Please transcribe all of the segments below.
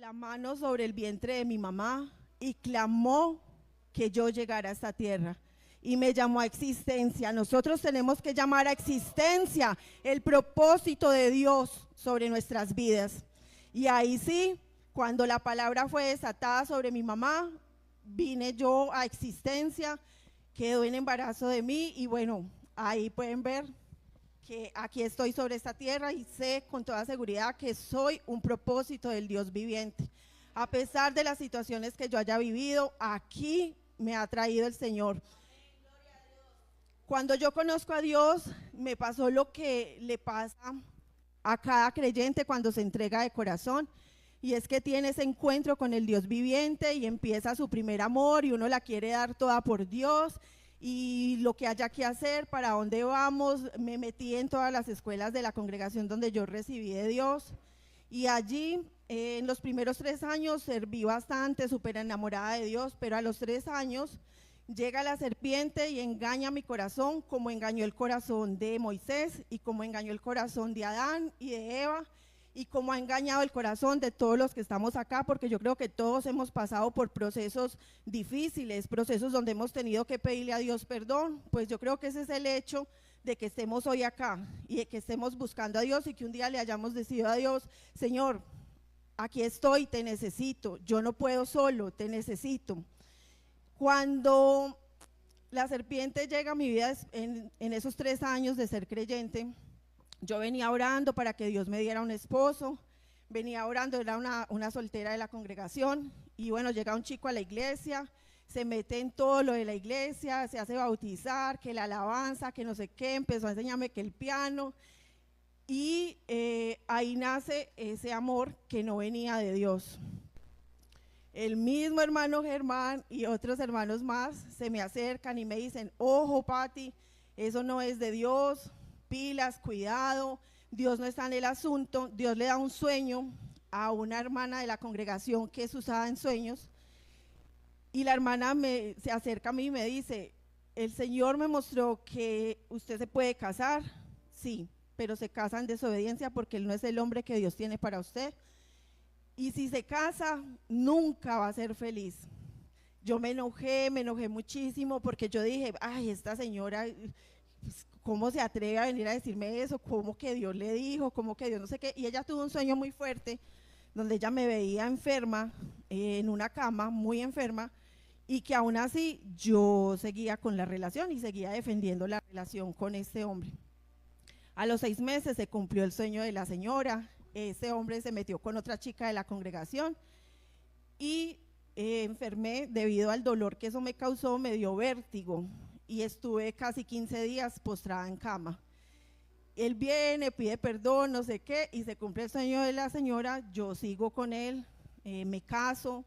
la mano sobre el vientre de mi mamá y clamó que yo llegara a esta tierra. Y me llamó a existencia. Nosotros tenemos que llamar a existencia el propósito de Dios sobre nuestras vidas. Y ahí sí, cuando la palabra fue desatada sobre mi mamá, vine yo a existencia, quedó en embarazo de mí y bueno, ahí pueden ver que aquí estoy sobre esta tierra y sé con toda seguridad que soy un propósito del Dios viviente. A pesar de las situaciones que yo haya vivido, aquí me ha traído el Señor. Cuando yo conozco a Dios, me pasó lo que le pasa a cada creyente cuando se entrega de corazón, y es que tiene ese encuentro con el Dios viviente y empieza su primer amor y uno la quiere dar toda por Dios y lo que haya que hacer, para dónde vamos. Me metí en todas las escuelas de la congregación donde yo recibí de Dios y allí en los primeros 3 años serví bastante, súper enamorada de Dios, pero a los 3 años llega la serpiente y engaña mi corazón, como engañó el corazón de Moisés y como engañó el corazón de Adán y de Eva, y como ha engañado el corazón de todos los que estamos acá, porque yo creo que todos hemos pasado por procesos difíciles, procesos donde hemos tenido que pedirle a Dios perdón. Pues yo creo que ese es el hecho de que estemos hoy acá y de que estemos buscando a Dios y que un día le hayamos decidido a Dios: Señor, aquí estoy, te necesito, yo no puedo solo, te necesito. Cuando la serpiente llega a mi vida en esos 3 años de ser creyente, yo venía orando para que Dios me diera un esposo, venía orando, era una soltera de la congregación, y bueno, llega un chico a la iglesia, se mete en todo lo de la iglesia, se hace bautizar, que la alabanza, que no sé qué, empezó a enseñarme que el piano, y ahí nace ese amor que no venía de Dios. El mismo hermano Germán y otros hermanos más se me acercan y me dicen: ojo, Pati, eso no es de Dios, pilas, cuidado, Dios no está en el asunto. Dios le da un sueño a una hermana de la congregación que es usada en sueños, y la hermana se acerca a mí y me dice: el Señor me mostró que usted se puede casar, sí, pero se casa en desobediencia porque Él no es el hombre que Dios tiene para usted. Y si se casa, nunca va a ser feliz. Yo me enojé muchísimo porque yo dije: ay, esta señora, ¿cómo se atreve a venir a decirme eso? ¿Cómo que Dios le dijo? ¿Cómo que Dios no sé qué? Y ella tuvo un sueño muy fuerte donde ella me veía enferma, en una cama, muy enferma, y que aún así yo seguía con la relación y seguía defendiendo la relación con este hombre. A los 6 meses se cumplió el sueño de la señora. Ese hombre se metió con otra chica de la congregación y enfermé debido al dolor que eso me causó, me dio vértigo y estuve casi 15 días postrada en cama. Él viene, pide perdón, no sé qué, y se cumple el sueño de la señora, yo sigo con él, me caso,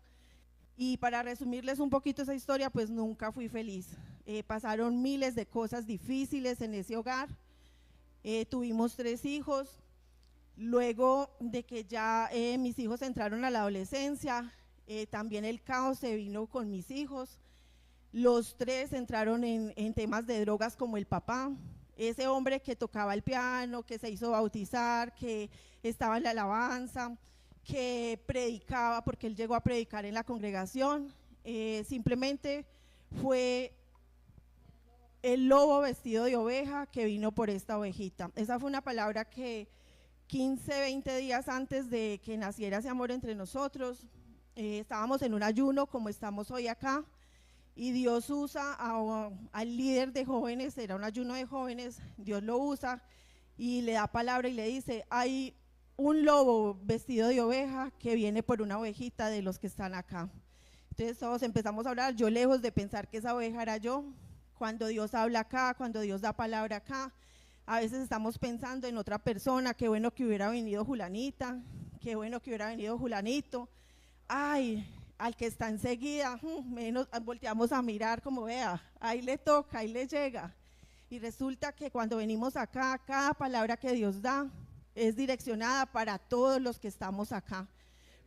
y para resumirles un poquito esa historia, pues nunca fui feliz. Pasaron miles de cosas difíciles en ese hogar, tuvimos 3 hijos. Luego de que ya mis hijos entraron a la adolescencia, también el caos se vino con mis hijos. Los 3 entraron en temas de drogas, como el papá, ese hombre que tocaba el piano, que se hizo bautizar, que estaba en la alabanza, que predicaba, porque él llegó a predicar en la congregación. Simplemente fue el lobo vestido de oveja que vino por esta ovejita. Esa fue una palabra que 15, 20 días antes de que naciera ese amor entre nosotros, estábamos en un ayuno como estamos hoy acá, y Dios usa al líder de jóvenes, era un ayuno de jóvenes, Dios lo usa y le da palabra y le dice: hay un lobo vestido de oveja que viene por una ovejita de los que están acá. Entonces todos empezamos a hablar, yo lejos de pensar que esa oveja era yo. Cuando Dios habla acá, cuando Dios da palabra acá, a veces estamos pensando en otra persona: qué bueno que hubiera venido Julanita, qué bueno que hubiera venido Julanito. Ay, al que está enseguida, menos volteamos a mirar como: vea, ahí le toca, ahí le llega. Y resulta que cuando venimos acá, cada palabra que Dios da es direccionada para todos los que estamos acá,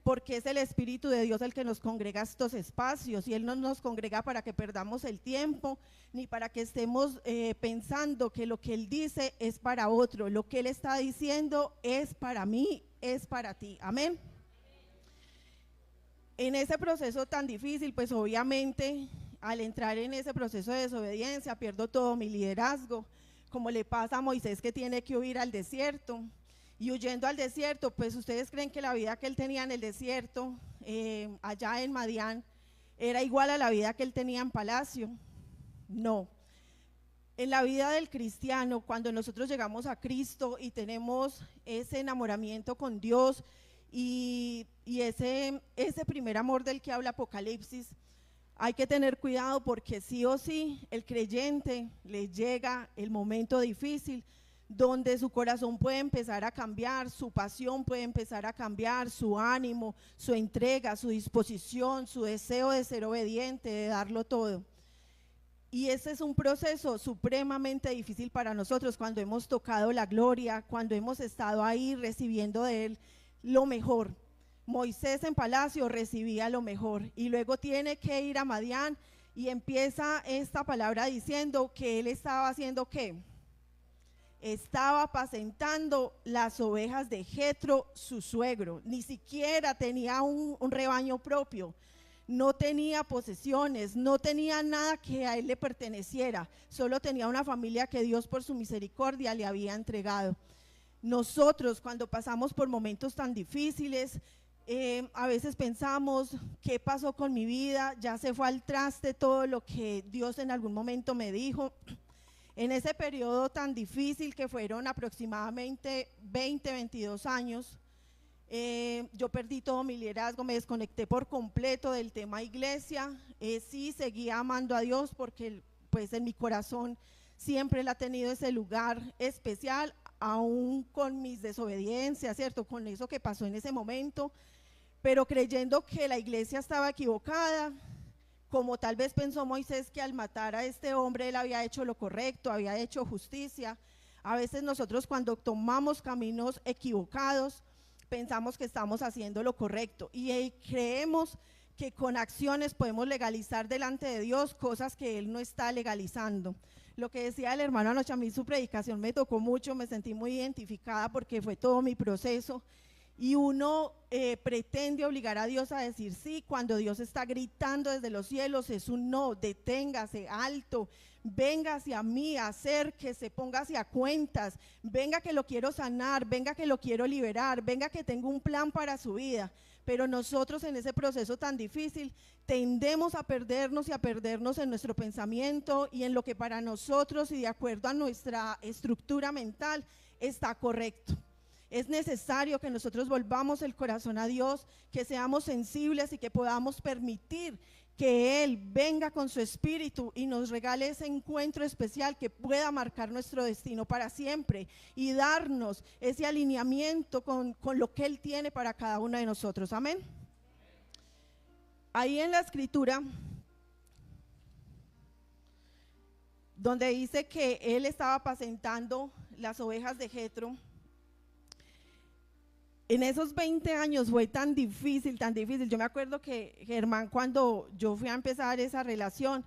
porque es el Espíritu de Dios el que nos congrega a estos espacios, y Él no nos congrega para que perdamos el tiempo, ni para que estemos pensando que lo que Él dice es para otro. Lo que Él está diciendo es para mí, es para ti. Amén. En ese proceso tan difícil, pues obviamente al entrar en ese proceso de desobediencia pierdo todo mi liderazgo, como le pasa a Moisés que tiene que huir al desierto. Y huyendo al desierto, pues ustedes creen que la vida que él tenía en el desierto, allá en Madián, era igual a la vida que él tenía en palacio. No. En la vida del cristiano, cuando nosotros llegamos a Cristo y tenemos ese enamoramiento con Dios y ese primer amor del que habla Apocalipsis, hay que tener cuidado porque sí o sí el creyente le llega el momento difícil donde su corazón puede empezar a cambiar, su pasión puede empezar a cambiar, su ánimo, su entrega, su disposición, su deseo de ser obediente, de darlo todo. Y ese es un proceso supremamente difícil para nosotros cuando hemos tocado la gloria, cuando hemos estado ahí recibiendo de Él lo mejor. Moisés en palacio recibía lo mejor y luego tiene que ir a Madián y empieza esta palabra diciendo que él estaba haciendo ¿qué? Estaba apacentando las ovejas de Jetro, su suegro. Ni siquiera tenía un rebaño propio, no tenía posesiones, no tenía nada que a él le perteneciera, solo tenía una familia que Dios por su misericordia le había entregado. Nosotros cuando pasamos por momentos tan difíciles, a veces pensamos, ¿qué pasó con mi vida? Ya se fue al traste todo lo que Dios en algún momento me dijo. En ese periodo tan difícil que fueron aproximadamente 20, 22 años, yo perdí todo mi liderazgo, me desconecté por completo del tema iglesia, sí seguía amando a Dios porque pues en mi corazón siempre Él ha tenido ese lugar especial, aún con mis desobediencias, ¿cierto? Con eso que pasó en ese momento, pero creyendo que la iglesia estaba equivocada, como tal vez pensó Moisés que al matar a este hombre él había hecho lo correcto, había hecho justicia. A veces nosotros cuando tomamos caminos equivocados, pensamos que estamos haciendo lo correcto y creemos que con acciones podemos legalizar delante de Dios cosas que Él no está legalizando. Lo que decía el hermano anoche, a mí su predicación me tocó mucho, me sentí muy identificada porque fue todo mi proceso. Y uno pretende obligar a Dios a decir sí, cuando Dios está gritando desde los cielos, es un no, deténgase, alto, venga hacia mí, acérquese, póngase a cuentas, venga que lo quiero sanar, venga que lo quiero liberar, venga que tengo un plan para su vida. Pero nosotros en ese proceso tan difícil tendemos a perdernos y a perdernos en nuestro pensamiento y en lo que para nosotros y de acuerdo a nuestra estructura mental está correcto. Es necesario que nosotros volvamos el corazón a Dios, que seamos sensibles y que podamos permitir que Él venga con su espíritu y nos regale ese encuentro especial que pueda marcar nuestro destino para siempre y darnos ese alineamiento con lo que Él tiene para cada uno de nosotros. Amén. Ahí en la escritura, donde dice que Él estaba apacentando las ovejas de Jetro, en esos 20 años fue tan difícil, tan difícil. Yo me acuerdo que Germán, cuando yo fui a empezar esa relación,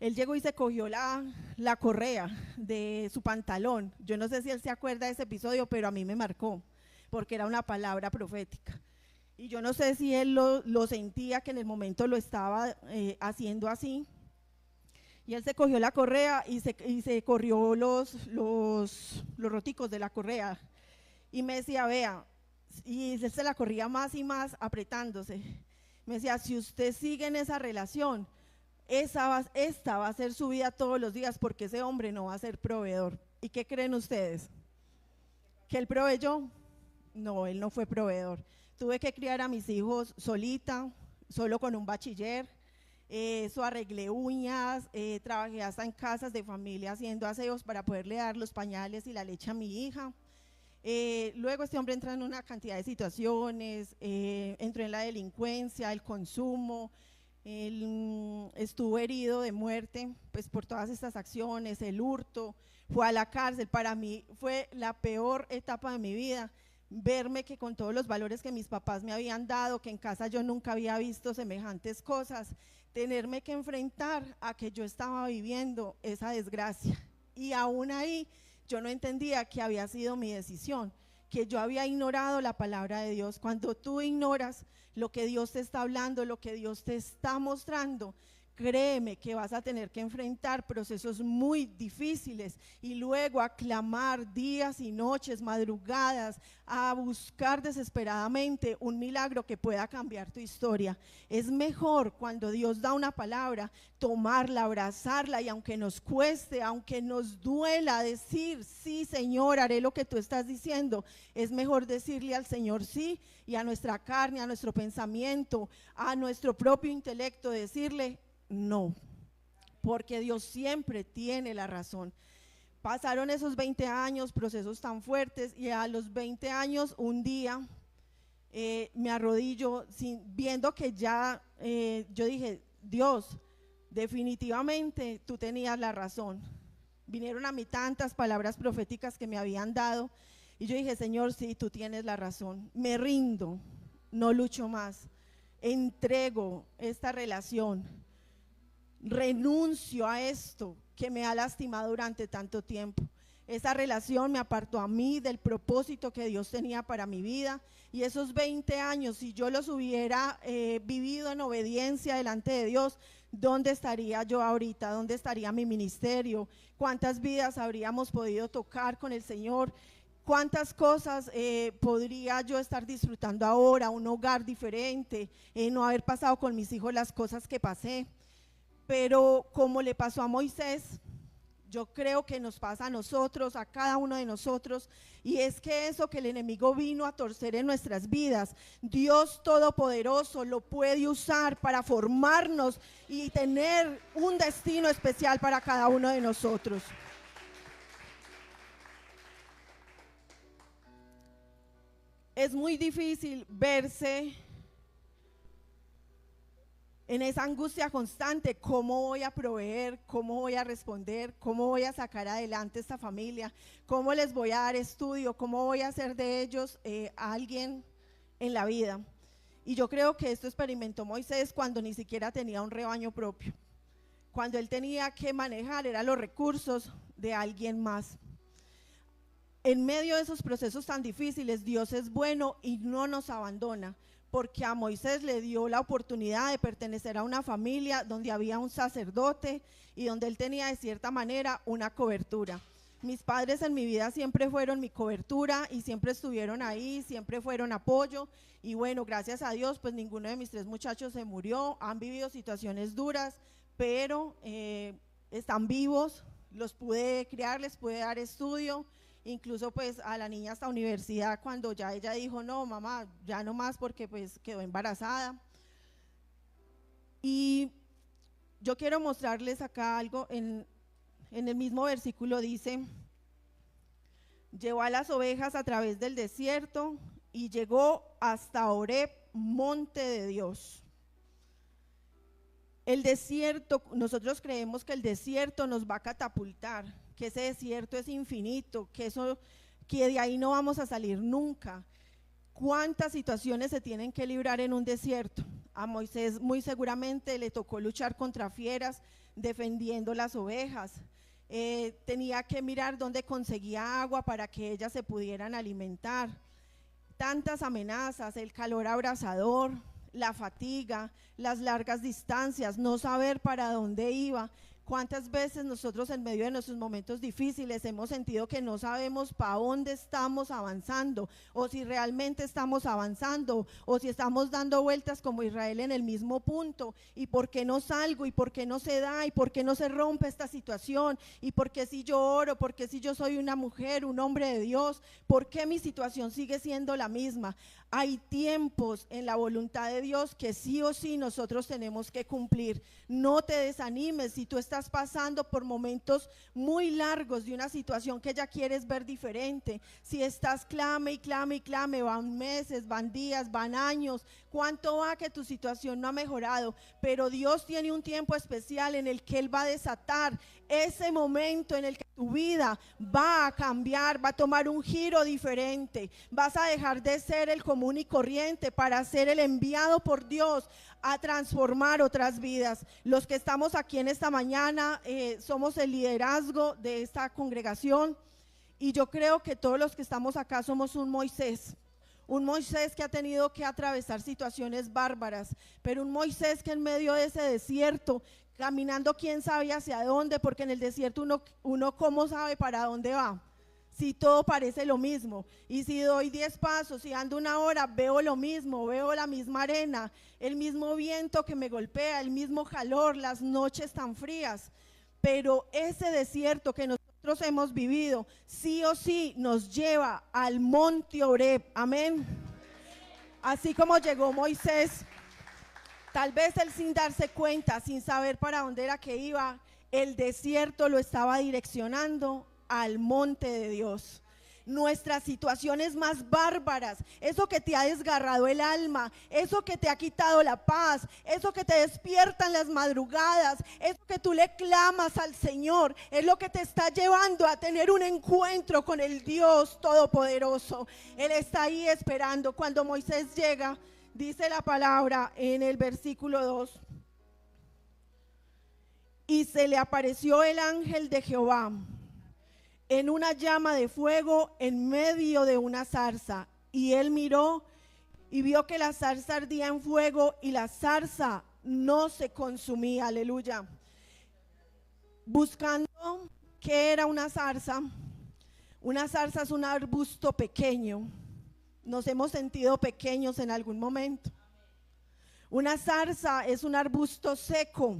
él llegó y se cogió la correa de su pantalón. Yo no sé si él se acuerda de ese episodio, pero a mí me marcó, porque era una palabra profética. Y yo no sé si él lo sentía, que en el momento lo estaba haciendo así. Y él se cogió la correa y se corrió los roticos de la correa. Y me decía, vea, y él se la corría más y más apretándose. Me decía, si usted sigue en esa relación, esta va a ser su vida todos los días porque ese hombre no va a ser proveedor. ¿Y qué creen ustedes? ¿Que él proveyó? No, él no fue proveedor. Tuve que criar a mis hijos solita, solo con un bachiller. Eso arreglé uñas, trabajé hasta en casas de familia haciendo aseos para poderle dar los pañales y la leche a mi hija. Luego este hombre entra en una cantidad de situaciones, entró en la delincuencia, el consumo, estuvo herido de muerte pues por todas estas acciones, el hurto, fue a la cárcel. Para mí fue la peor etapa de mi vida, verme que con todos los valores que mis papás me habían dado, que en casa yo nunca había visto semejantes cosas, tenerme que enfrentar a que yo estaba viviendo esa desgracia y aún ahí yo no entendía que había sido mi decisión, que yo había ignorado la palabra de Dios. Cuando tú ignoras lo que Dios te está hablando, lo que Dios te está mostrando, créeme que vas a tener que enfrentar procesos muy difíciles y luego a clamar días y noches, madrugadas, a buscar desesperadamente un milagro que pueda cambiar tu historia. Es mejor cuando Dios da una palabra, tomarla, abrazarla y aunque nos cueste, aunque nos duela decir, sí Señor, haré lo que tú estás diciendo, es mejor decirle al Señor sí y a nuestra carne, a nuestro pensamiento, a nuestro propio intelecto, decirle no, porque Dios siempre tiene la razón. Pasaron esos 20 años, procesos tan fuertes, y a los 20 años un día me arrodillo viendo que ya, yo dije, Dios, definitivamente tú tenías la razón. Vinieron a mí tantas palabras proféticas que me habían dado y yo dije, Señor, sí, tú tienes la razón, me rindo, no lucho más, entrego esta relación, renuncio a esto que me ha lastimado durante tanto tiempo. Esa relación me apartó a mí del propósito que Dios tenía para mi vida, y esos 20 años, si yo los hubiera vivido en obediencia delante de Dios, ¿dónde estaría yo ahorita? ¿Dónde estaría mi ministerio? ¿Cuántas vidas habríamos podido tocar con el Señor? ¿Cuántas cosas podría yo estar disfrutando ahora? Un hogar diferente, no haber pasado con mis hijos las cosas que pasé. Pero como le pasó a Moisés, yo creo que nos pasa a nosotros, a cada uno de nosotros, y es que eso que el enemigo vino a torcer en nuestras vidas, Dios Todopoderoso lo puede usar para formarnos y tener un destino especial para cada uno de nosotros. Es muy difícil verse en esa angustia constante, ¿cómo voy a proveer? ¿Cómo voy a responder? ¿Cómo voy a sacar adelante esta familia? ¿Cómo les voy a dar estudio? ¿Cómo voy a hacer de ellos alguien en la vida? Y yo creo que esto experimentó Moisés cuando ni siquiera tenía un rebaño propio. Cuando él tenía que manejar eran los recursos de alguien más. En medio de esos procesos tan difíciles, Dios es bueno y no nos abandona, porque a Moisés le dio la oportunidad de pertenecer a una familia donde había un sacerdote y donde él tenía de cierta manera una cobertura. Mis padres en mi vida siempre fueron mi cobertura y siempre estuvieron ahí, siempre fueron apoyo, y bueno, gracias a Dios, pues ninguno de mis 3 muchachos se murió, han vivido situaciones duras, pero están vivos, los pude criar, les pude dar estudio. Incluso pues a la niña hasta universidad, cuando ya ella dijo, no mamá, ya no más, porque pues quedó embarazada. Y yo quiero mostrarles acá algo, en el mismo versículo dice, llevó a las ovejas a través del desierto y llegó hasta Horeb, monte de Dios. El desierto, nosotros creemos que el desierto nos va a catapultar, que ese desierto es infinito, que de ahí no vamos a salir nunca. ¿Cuántas situaciones se tienen que librar en un desierto? A Moisés muy seguramente le tocó luchar contra fieras defendiendo las ovejas. Tenía que mirar dónde conseguía agua para que ellas se pudieran alimentar. Tantas amenazas, el calor abrasador, la fatiga, las largas distancias, no saber para dónde iba. ¿Cuántas veces nosotros en medio de nuestros momentos difíciles hemos sentido que no sabemos para dónde estamos avanzando, o si realmente estamos avanzando, o si estamos dando vueltas como Israel en el mismo punto? ¿Y por qué no salgo? ¿Y por qué no se da? ¿Y por qué no se rompe esta situación? ¿Y por qué si yo oro? ¿Por qué si yo soy una mujer, un hombre de Dios? ¿Por qué mi situación sigue siendo la misma? Hay tiempos en la voluntad de Dios que sí o sí nosotros tenemos que cumplir. No te desanimes si tú estás pasando por momentos muy largos de una situación que ya quieres ver diferente. Si estás clame y clame y clame, van meses, van días, van años. ¿Cuánto va que tu situación no ha mejorado? Pero Dios tiene un tiempo especial en el que Él va a desatar ese momento en el que tu vida va a cambiar, va a tomar un giro diferente. Vas a dejar de ser el común y corriente para ser el enviado por Dios a transformar otras vidas. Los que estamos aquí en esta mañana somos el liderazgo de esta congregación Y yo creo que todos los que estamos acá somos un Moisés que ha tenido que atravesar situaciones bárbaras, pero un Moisés que en medio de ese desierto, caminando quién sabe hacia dónde, porque en el desierto uno cómo sabe para dónde va, si todo parece lo mismo, y si doy 10 pasos y ando 1 hora, veo lo mismo, veo la misma arena, el mismo viento que me golpea, el mismo calor, las noches tan frías, pero ese desierto que nosotros hemos vivido, sí o sí nos lleva al monte Oreb, amén. Así como llegó Moisés, tal vez él sin darse cuenta, sin saber para dónde era que iba, el desierto lo estaba direccionando al monte de Dios. Nuestras situaciones más bárbaras, eso que te ha desgarrado el alma, eso que te ha quitado la paz, eso que te despierta en las madrugadas, eso que tú le clamas al Señor, es lo que te está llevando a tener un encuentro con el Dios Todopoderoso. Él está ahí esperando. Cuando Moisés llega, dice la palabra en el versículo 2, y se le apareció el ángel de Jehová en una llama de fuego en medio de una zarza, y él miró y vio que la zarza ardía en fuego y la zarza no se consumía, aleluya. Buscando qué era una zarza es un arbusto pequeño. Nos hemos sentido pequeños en algún momento. Una zarza es un arbusto seco.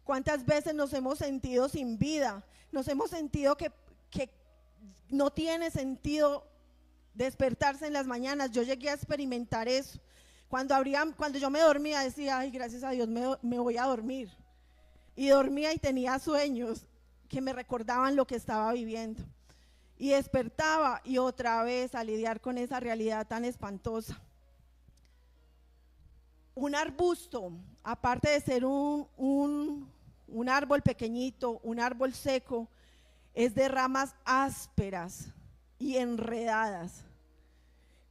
¿Cuántas veces nos hemos sentido sin vida? Nos hemos sentido que no tiene sentido despertarse en las mañanas. Yo llegué a experimentar eso. Cuando yo me dormía decía, ay, gracias a Dios me voy a dormir. Y dormía y tenía sueños que me recordaban lo que estaba viviendo. Y despertaba y otra vez a lidiar con esa realidad tan espantosa. Un arbusto, aparte de ser un árbol pequeñito, un árbol seco, es de ramas ásperas y enredadas.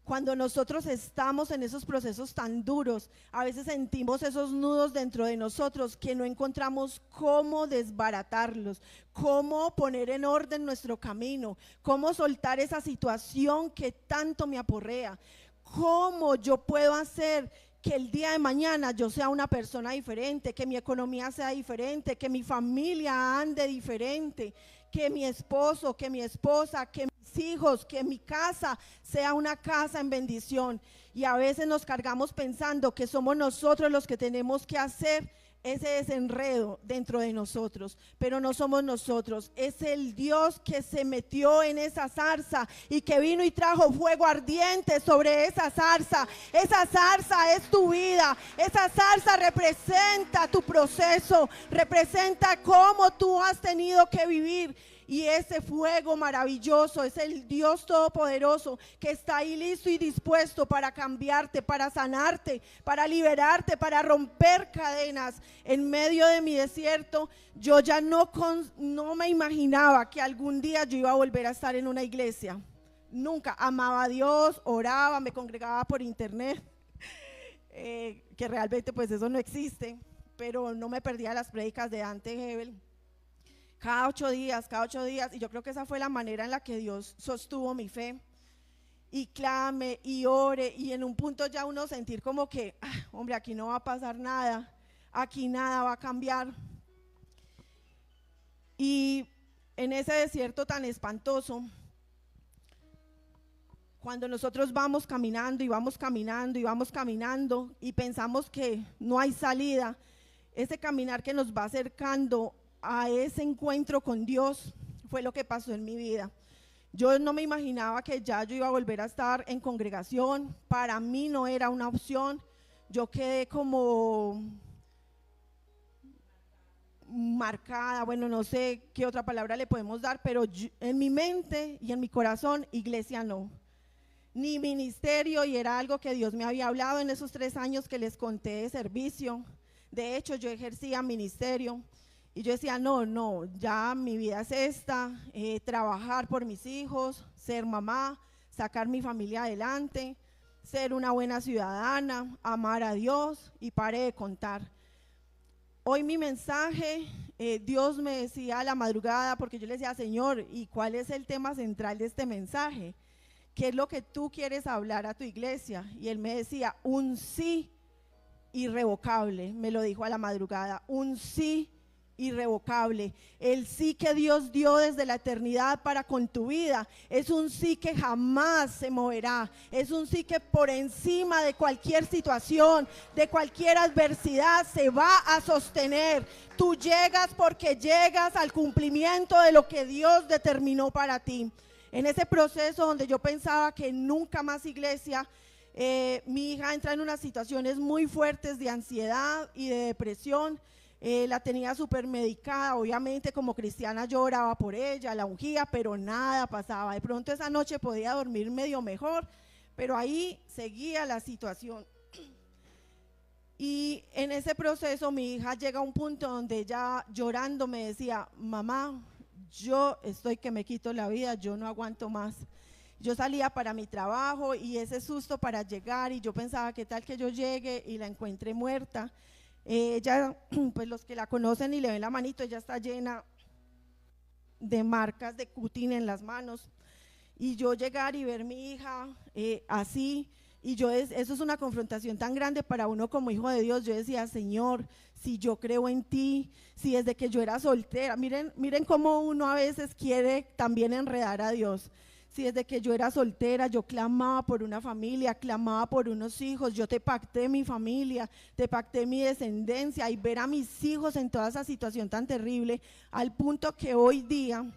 Cuando nosotros estamos en esos procesos tan duros, a veces sentimos esos nudos dentro de nosotros que no encontramos cómo desbaratarlos, cómo poner en orden nuestro camino, cómo soltar esa situación que tanto me aporrea, cómo yo puedo hacer que el día de mañana yo sea una persona diferente, que mi economía sea diferente, que mi familia ande diferente, que mi esposo, que mi esposa, que mis hijos, que mi casa sea una casa en bendición. Y a veces nos cargamos pensando que somos nosotros los que tenemos que hacer ese desenredo dentro de nosotros, pero no somos nosotros, es el Dios que se metió en esa zarza y que vino y trajo fuego ardiente sobre esa zarza. Esa zarza es tu vida, esa zarza representa tu proceso, representa cómo tú has tenido que vivir. Y ese fuego maravilloso es el Dios Todopoderoso que está ahí listo y dispuesto para cambiarte, para sanarte, para liberarte, para romper cadenas. En medio de mi desierto, yo ya no me imaginaba que algún día yo iba a volver a estar en una iglesia. Nunca. Amaba a Dios, oraba, me congregaba por internet, que realmente pues eso no existe, pero no me perdía las prédicas de Dante Gebel. Cada 8 días, y yo creo que esa fue la manera en la que Dios sostuvo mi fe, y clame, y ore, y en un punto ya uno sentir como que, hombre, aquí no va a pasar nada, aquí nada va a cambiar. Y en ese desierto tan espantoso, cuando nosotros vamos caminando, y vamos caminando, y vamos caminando, y pensamos que no hay salida, ese caminar que nos va acercando a ese encuentro con Dios fue lo que pasó en mi vida. Yo no me imaginaba que ya yo iba a volver a estar en congregación. Para mí no era una opción. Yo quedé como marcada, bueno, no sé qué otra palabra le podemos dar, pero en mi mente y en mi corazón, iglesia no, ni ministerio, y era algo que Dios me había hablado en esos 3 años que les conté de servicio. De hecho, yo ejercía ministerio. Y yo decía, no, ya mi vida es esta, trabajar por mis hijos, ser mamá, sacar mi familia adelante, ser una buena ciudadana, amar a Dios, y pare de contar. Hoy mi mensaje, Dios me decía a la madrugada, porque yo le decía, Señor, ¿y cuál es el tema central de este mensaje? ¿Qué es lo que tú quieres hablar a tu iglesia? Y Él me decía, un sí irrevocable, me lo dijo a la madrugada, un sí irrevocable. El sí que Dios dio desde la eternidad para con tu vida es un sí que jamás se moverá, es un sí que por encima de cualquier situación, de cualquier adversidad se va a sostener. Tú llegas porque llegas al cumplimiento de lo que Dios determinó para ti. En ese proceso donde yo pensaba que nunca más iglesia, mi hija entra en unas situaciones muy fuertes de ansiedad y de depresión. La tenía súper medicada, obviamente como cristiana yo oraba por ella, la ungía, pero nada pasaba. De pronto esa noche podía dormir medio mejor, pero ahí seguía la situación. Y en ese proceso mi hija llega a un punto donde ella llorando me decía, mamá, yo estoy que me quito la vida, yo no aguanto más. Yo salía para mi trabajo y ese susto para llegar y yo pensaba, ¿qué tal que yo llegue y la encuentre muerta? Ella, pues los que la conocen y le ven la manito, ella está llena de marcas de cutting en las manos. Y yo llegar y ver mi hija así, y eso es una confrontación tan grande para uno como hijo de Dios. Yo decía, Señor, si yo creo en ti, si desde que yo era soltera, miren cómo uno a veces quiere también enredar a Dios. Si desde que yo era soltera, yo clamaba por una familia, clamaba por unos hijos, yo te pacté mi familia, te pacté mi descendencia, y ver a mis hijos en toda esa situación tan terrible, al punto que hoy día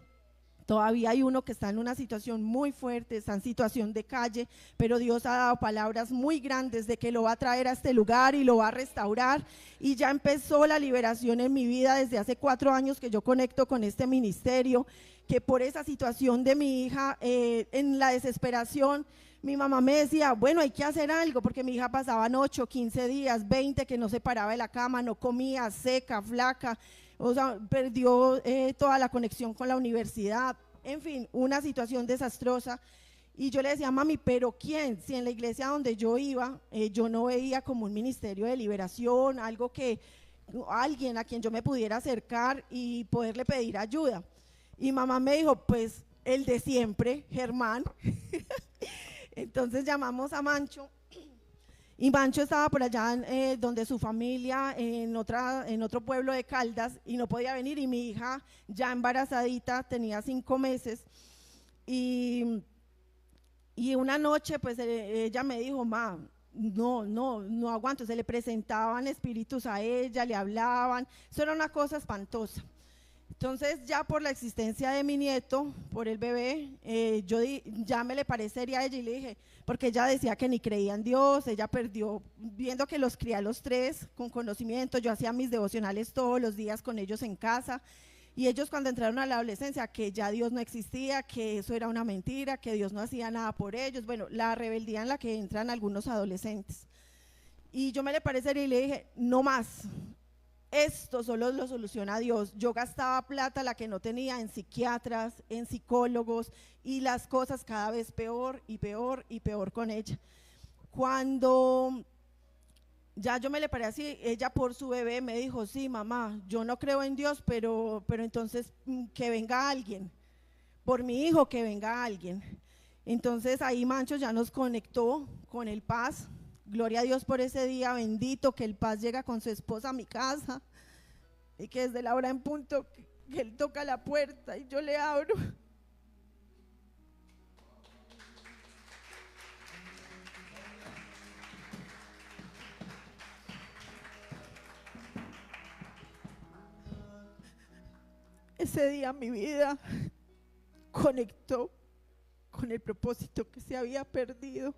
todavía hay uno que está en una situación muy fuerte, está en situación de calle, pero Dios ha dado palabras muy grandes de que lo va a traer a este lugar y lo va a restaurar, y ya empezó la liberación en mi vida desde hace 4 años que yo conecto con este ministerio, que por esa situación de mi hija, en la desesperación, mi mamá me decía, bueno, hay que hacer algo, porque mi hija pasaban 8, 15 días, 20 que no se paraba de la cama, no comía, seca, flaca, o sea, perdió toda la conexión con la universidad, en fin, una situación desastrosa. Y yo le decía, mami, ¿pero quién? Si en la iglesia donde yo iba, yo no veía como un ministerio de liberación, algo que, alguien a quien yo me pudiera acercar y poderle pedir ayuda. Y mamá me dijo, pues el de siempre, Germán. Entonces llamamos a Mancho, y Mancho estaba por allá donde su familia, en otro pueblo de Caldas, y no podía venir, y mi hija ya embarazadita, tenía 5 meses, y una noche pues ella me dijo, ma, no aguanto, se le presentaban espíritus a ella, le hablaban, eso era una cosa espantosa. Entonces ya por la existencia de mi nieto, por el bebé, yo ya me le paré seria a ella y le dije, porque ella decía que ni creía en Dios, ella perdió, viendo que los crié a los 3 con conocimiento, yo hacía mis devocionales todos los días con ellos en casa, y ellos cuando entraron a la adolescencia, que ya Dios no existía, que eso era una mentira, que Dios no hacía nada por ellos, bueno, la rebeldía en la que entran algunos adolescentes. Y yo me le paré seria y le dije, no más. Esto solo lo soluciona Dios. Yo gastaba plata, la que no tenía, en psiquiatras, en psicólogos, y las cosas cada vez peor y peor y peor con ella. Cuando ya yo me le paré así, ella por su bebé me dijo, sí mamá, yo no creo en Dios, pero entonces que venga alguien, por mi hijo que venga alguien. Entonces ahí Mancho ya nos conectó con el Paz. Gloria a Dios por ese día bendito, que el Paz llega con su esposa a mi casa, y que desde la hora en punto que él toca la puerta y yo le abro. Ese día mi vida conectó con el propósito que se había perdido,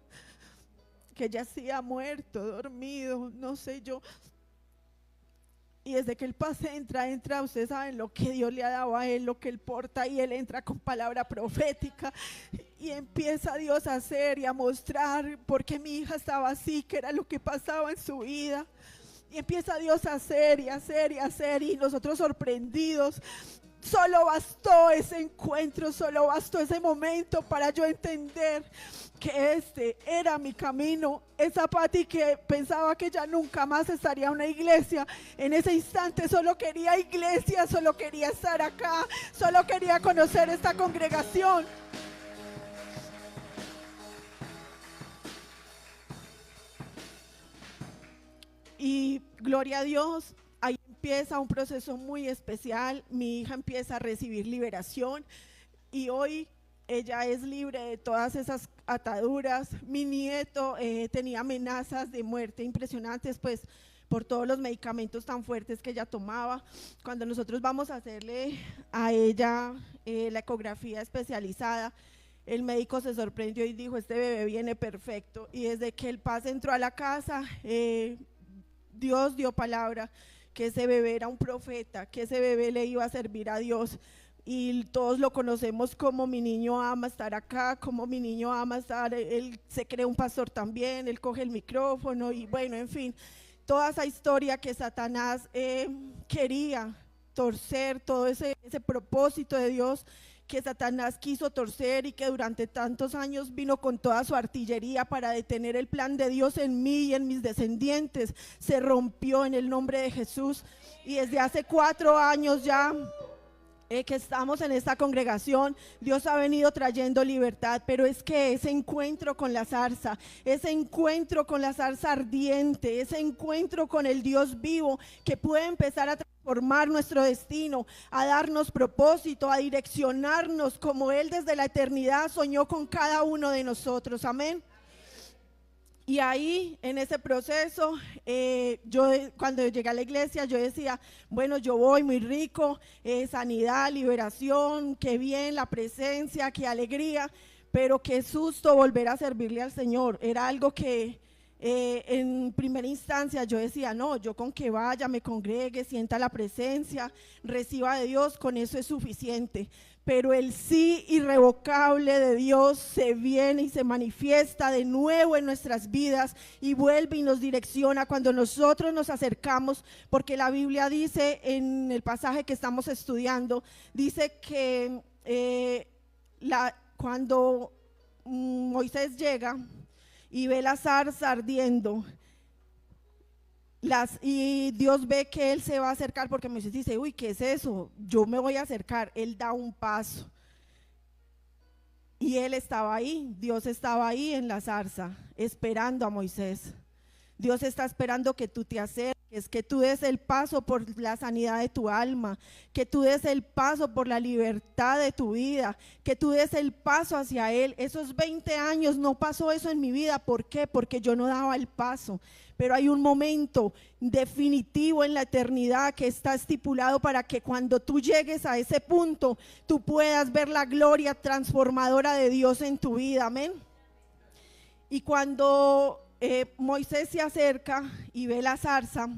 que yacía muerto, dormido, no sé yo. Y desde que el Paz entra, ustedes saben lo que Dios le ha dado a él, lo que él porta, y él entra con palabra profética y empieza Dios a hacer y a mostrar por qué mi hija estaba así, qué era lo que pasaba en su vida. Y empieza Dios a hacer y hacer y hacer, y nosotros sorprendidos. Solo bastó ese encuentro, solo bastó ese momento para yo entender que este era mi camino. Esa Pati que pensaba que ya nunca más estaría en una iglesia, en ese instante solo quería iglesia, solo quería estar acá, solo quería conocer esta congregación. Y gloria a Dios, ahí empieza un proceso muy especial. Mi hija empieza a recibir liberación y hoy ella es libre de todas esas ataduras. Mi nieto tenía amenazas de muerte impresionantes, pues por todos los medicamentos tan fuertes que ella tomaba. Cuando nosotros vamos a hacerle a ella la ecografía especializada, el médico se sorprendió y dijo: este bebé viene perfecto. Y desde que el Paz entró a la casa, Dios dio palabra que ese bebé era un profeta, que ese bebé le iba a servir a Dios. Y todos lo conocemos como mi niño ama estar acá, como mi niño ama estar, él se cree un pastor también, él coge el micrófono y bueno, en fin, toda esa historia que Satanás quería torcer, todo ese propósito de Dios que Satanás quiso torcer y que durante tantos años vino con toda su artillería para detener el plan de Dios en mí y en mis descendientes, se rompió en el nombre de Jesús. Y desde hace 4 años ya que estamos en esta congregación, Dios ha venido trayendo libertad, pero es que ese encuentro con la zarza, ese encuentro con la zarza ardiente, ese encuentro con el Dios vivo que puede empezar a transformar nuestro destino, a darnos propósito, a direccionarnos como Él desde la eternidad soñó con cada uno de nosotros, amén. Y ahí, en ese proceso, yo cuando llegué a la iglesia, yo decía, bueno, yo voy muy rico, sanidad, liberación, qué bien, la presencia, qué alegría, pero qué susto volver a servirle al Señor. Era algo que en primera instancia yo decía, no, yo con que vaya, me congregue, sienta la presencia, reciba de Dios, con eso es suficiente. Pero el sí irrevocable de Dios se viene y se manifiesta de nuevo en nuestras vidas y vuelve y nos direcciona cuando nosotros nos acercamos, porque la Biblia dice en el pasaje que estamos estudiando, dice que cuando Moisés llega y ve la zarza ardiendo, y Dios ve que él se va a acercar, porque Moisés dice, uy, ¿qué es eso? Yo me voy a acercar. Él da un paso y él estaba ahí, Dios estaba ahí en la zarza esperando a Moisés. Dios está esperando que tú te acerques, que tú des el paso por la sanidad de tu alma, que tú des el paso por la libertad de tu vida, que tú des el paso hacia Él. Esos 20 años no pasó eso en mi vida. ¿Por qué? Porque yo no daba el paso. Pero hay un momento definitivo en la eternidad que está estipulado para que cuando tú llegues a ese punto, tú puedas ver la gloria transformadora de Dios en tu vida, amén. Y cuando Moisés se acerca y ve la zarza,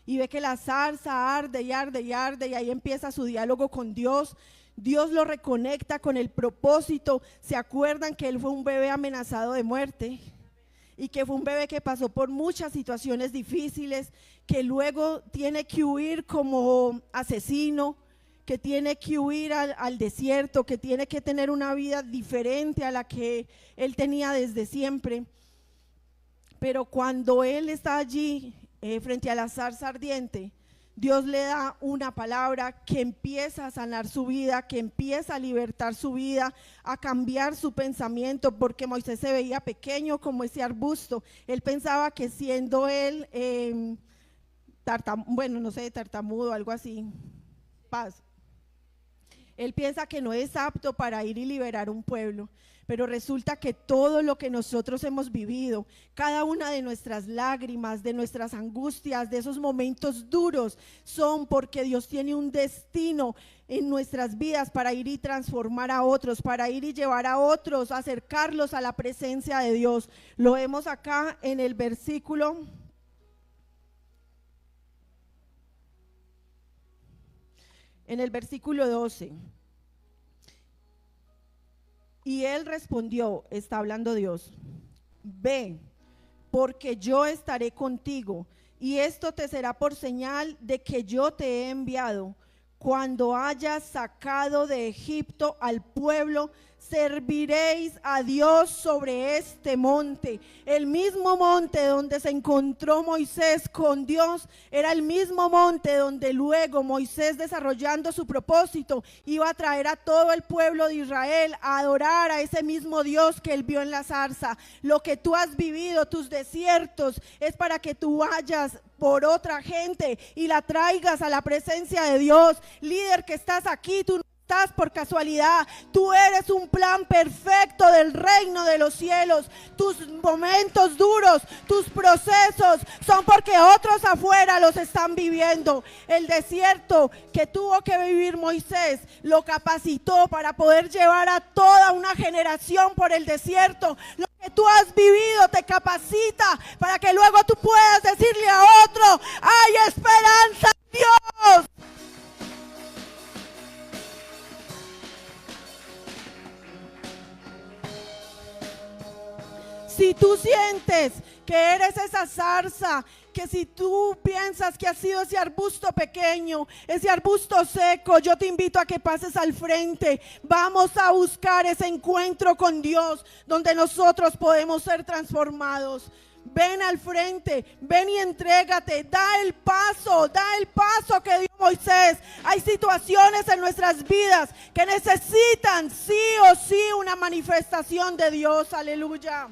y ve que la zarza arde y arde y arde, y ahí empieza su diálogo con Dios. Dios lo reconecta con el propósito. ¿Se acuerdan que él fue un bebé amenazado de muerte? Y que fue un bebé que pasó por muchas situaciones difíciles, que luego tiene que huir como asesino, que tiene que huir al desierto, que tiene que tener una vida diferente a la que él tenía desde siempre. Pero cuando él está allí frente a la zarza ardiente, Dios le da una palabra que empieza a sanar su vida, que empieza a libertar su vida, a cambiar su pensamiento, porque Moisés se veía pequeño como ese arbusto. Él pensaba que siendo él, tartamudo, algo así, paz. Él piensa que no es apto para ir y liberar un pueblo, pero resulta que todo lo que nosotros hemos vivido, cada una de nuestras lágrimas, de nuestras angustias, de esos momentos duros, son porque Dios tiene un destino en nuestras vidas para ir y transformar a otros, para ir y llevar a otros, acercarlos a la presencia de Dios. Lo vemos acá en el versículo 12. Y él respondió, está hablando Dios, ve, porque yo estaré contigo, y esto te será por señal de que yo te he enviado. cuando hayas sacado de Egipto al pueblo, serviréis a Dios sobre este monte. El mismo monte donde se encontró Moisés con Dios era el mismo monte donde luego Moisés, desarrollando su propósito, iba a traer a todo el pueblo de Israel a adorar a ese mismo Dios que él vio en la zarza. Lo que tú has vivido, tus desiertos, es para que tú vayas por otra gente y la traigas a la presencia de Dios. Líder que estás aquí, tú no estás por casualidad, tú eres un plan perfecto del reino de los cielos. Tus momentos duros, tus procesos son porque otros afuera los están viviendo. El desierto que tuvo que vivir Moisés lo capacitó para poder llevar a toda una generación por el desierto. Lo que tú has vivido te capacita para que luego tú puedas decirle a otro: hay esperanza en Dios. Si tú sientes que eres esa zarza, que si tú piensas que has sido ese arbusto pequeño, ese arbusto seco, yo te invito a que pases al frente. Vamos a buscar ese encuentro con Dios donde nosotros podemos ser transformados. Ven al frente, ven y entrégate, da el paso que dio Moisés. Hay situaciones en nuestras vidas que necesitan sí o sí una manifestación de Dios, aleluya.